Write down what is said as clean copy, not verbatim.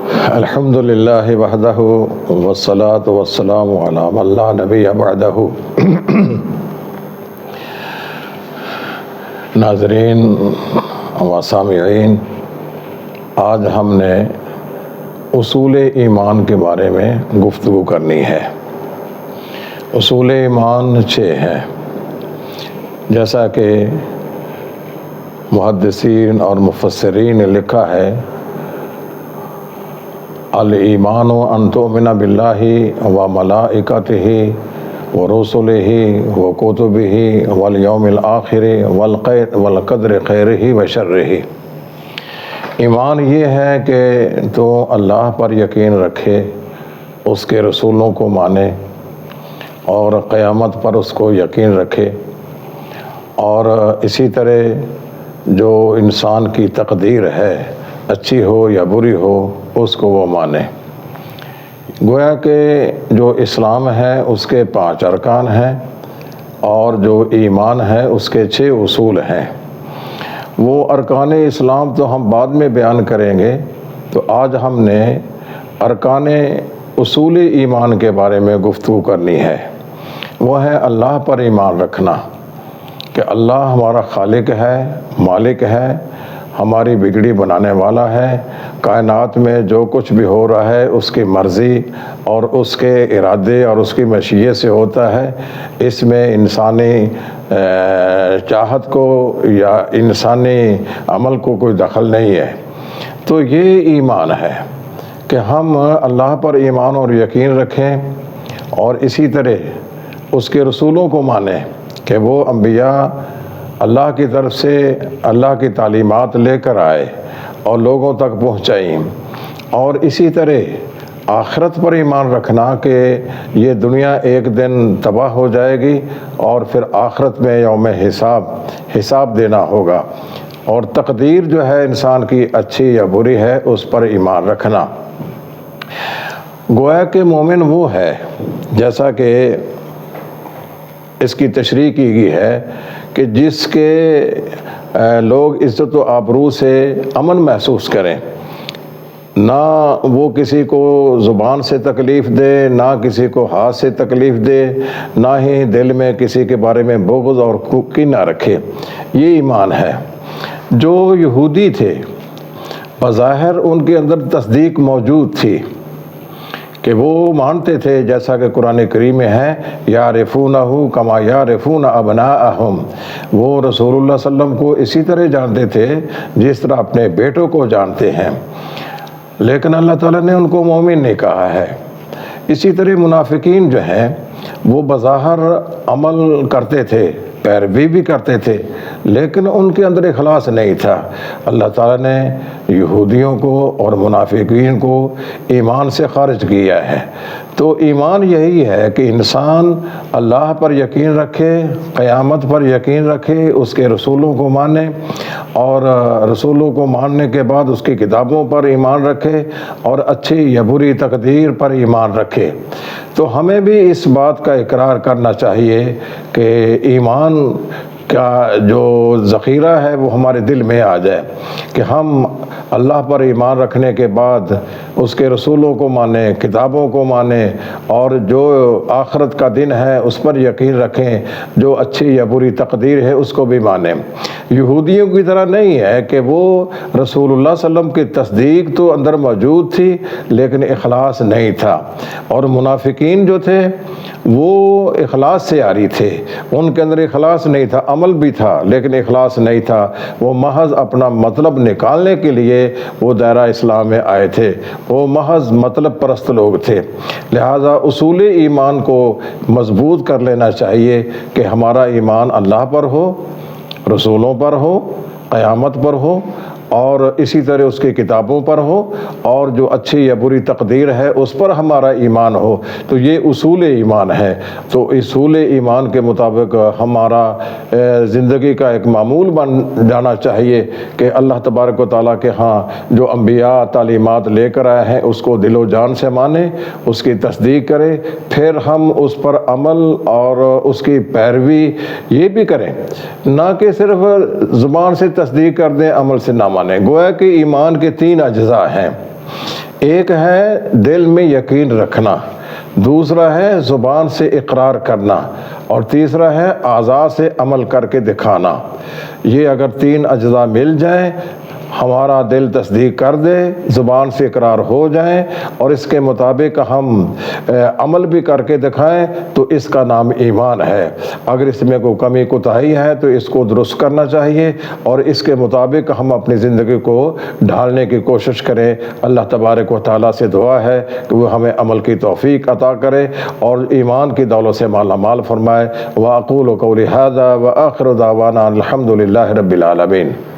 الحمد للہ وحدہ والصلاة والسلام علی من لا نبی بعدہ۔ ناظرین و سامعین، آج ہم نے اصول ایمان کے بارے میں گفتگو کرنی ہے۔ اصول ایمان 6 ہیں، جیسا کہ محدثین اور مفسرین نے لکھا ہے: الایمان ان تؤمن باللہ و ملائکتہ و رسلہ و کتبہ والیوم الآخر والقدر خیرہ و شرہ۔ ایمان یہ ہے کہ تو اللہ پر یقین رکھے، اس کے رسولوں کو مانے اور قیامت پر اس کو یقین رکھے، اور اسی طرح جو انسان کی تقدیر ہے، اچھی ہو یا بری ہو، اس کو وہ مانے۔ گویا کہ جو اسلام ہے اس کے 5 ارکان ہیں، اور جو ایمان ہے اس کے 6 اصول ہیں۔ وہ ارکان اسلام تو ہم بعد میں بیان کریں گے، تو آج ہم نے ارکان اصول ایمان کے بارے میں گفتگو کرنی ہے۔ وہ ہے اللہ پر ایمان رکھنا، کہ اللہ ہمارا خالق ہے، مالک ہے، ہماری بگڑی بنانے والا ہے، کائنات میں جو کچھ بھی ہو رہا ہے اس کی مرضی اور اس کے ارادے اور اس کی مشیت سے ہوتا ہے۔ اس میں انسانی چاہت کو یا انسانی عمل کو کوئی دخل نہیں ہے۔ تو یہ ایمان ہے کہ ہم اللہ پر ایمان اور یقین رکھیں، اور اسی طرح اس کے رسولوں کو مانیں کہ وہ انبیاء اللہ کی طرف سے اللہ کی تعلیمات لے کر آئے اور لوگوں تک پہنچائیں، اور اسی طرح آخرت پر ایمان رکھنا کہ یہ دنیا ایک دن تباہ ہو جائے گی، اور پھر آخرت میں یوم حساب دینا ہوگا، اور تقدیر جو ہے انسان کی اچھی یا بری ہے اس پر ایمان رکھنا۔ گویا کہ مومن وہ ہے، جیسا کہ اس کی تشریح کی گئی ہے، کہ جس کے لوگ عزت و آبرو سے امن محسوس کریں، نہ وہ کسی کو زبان سے تکلیف دے، نہ کسی کو ہاتھ سے تکلیف دے، نہ ہی دل میں کسی کے بارے میں بغض اور کینہ رکھے۔ یہ ایمان ہے۔ جو یہودی تھے، بظاہر ان کے اندر تصدیق موجود تھی کہ وہ مانتے تھے، جیسا کہ قرآن کریم میں ہے: یعرفونہ کما یعرفون ابناءہم۔ وہ رسول اللہ صلی اللہ علیہ وسلم کو اسی طرح جانتے تھے جس طرح اپنے بیٹوں کو جانتے ہیں، لیکن اللہ تعالیٰ نے ان کو مومن نہیں کہا ہے۔ اسی طرح منافقین جو ہیں وہ بظاہر عمل کرتے تھے، پیروی بھی کرتے تھے، لیکن ان کے اندر اخلاص نہیں تھا۔ اللہ تعالیٰ نے یہودیوں کو اور منافقین کو ایمان سے خارج کیا ہے۔ تو ایمان یہی ہے کہ انسان اللہ پر یقین رکھے، قیامت پر یقین رکھے، اس کے رسولوں کو مانے، اور رسولوں کو ماننے کے بعد اس کی کتابوں پر ایمان رکھے، اور اچھی یا بری تقدیر پر ایمان رکھے۔ تو ہمیں بھی اس بات کا اقرار کرنا چاہیے کہ ایمان کا جو ذخیرہ ہے وہ ہمارے دل میں آ جائے، کہ ہم اللہ پر ایمان رکھنے کے بعد اس کے رسولوں کو مانیں، کتابوں کو مانیں، اور جو آخرت کا دن ہے اس پر یقین رکھیں، جو اچھی یا بری تقدیر ہے اس کو بھی مانیں۔ یہودیوں کی طرح نہیں ہے کہ وہ رسول اللہ صلی اللہ علیہ وسلم کی تصدیق تو اندر موجود تھی لیکن اخلاص نہیں تھا، اور منافقین جو تھے وہ اخلاص سے عاری تھے، ان کے اندر اخلاص نہیں تھا، عمل بھی تھا لیکن اخلاص نہیں تھا۔ وہ محض اپنا مطلب نکالنے کے لیے وہ دائرہ اسلام میں آئے تھے، وہ محض مطلب پرست لوگ تھے۔ لہٰذا اصول ایمان کو مضبوط کر لینا چاہیے کہ ہمارا ایمان اللہ پر ہو، رسولوں پر ہو، قیامت پر ہو، اور اسی طرح اس کی کتابوں پر ہو، اور جو اچھی یا بری تقدیر ہے اس پر ہمارا ایمان ہو۔ تو یہ اصول ایمان ہے۔ تو اصول ایمان کے مطابق ہمارا زندگی کا ایک معمول بن جانا چاہیے کہ اللہ تبارک و تعالیٰ کے ہاں جو انبیاء تعلیمات لے کر آئے ہیں اس کو دل و جان سے مانیں، اس کی تصدیق کریں، پھر ہم اس پر عمل اور اس کی پیروی یہ بھی کریں، نہ کہ صرف زبان سے تصدیق کر دیں، عمل سے نہ مانے۔ گویا کہ ایمان کے 3 اجزاء ہیں، ایک ہے دل میں یقین رکھنا، دوسرا ہے زبان سے اقرار کرنا، اور تیسرا ہے اعضاء سے عمل کر کے دکھانا۔ یہ اگر 3 اجزاء مل جائیں، ہمارا دل تصدیق کر دے، زبان سے اقرار ہو جائیں، اور اس کے مطابق ہم عمل بھی کر کے دکھائیں، تو اس کا نام ایمان ہے۔ اگر اس میں کوئی کمی کوتاہی ہے تو اس کو درست کرنا چاہیے، اور اس کے مطابق ہم اپنی زندگی کو ڈھالنے کی کوشش کریں۔ اللہ تبارک و تعالیٰ سے دعا ہے کہ وہ ہمیں عمل کی توفیق عطا کرے اور ایمان کی دولت سے مالا مال فرمائے۔ وَأَقُولُ قَوْلِي هَذَا وَآخِرُ دَعْوَانَا الْحَمْدُ لِلَّهِ رَبِّ الْعَالَمِينَ۔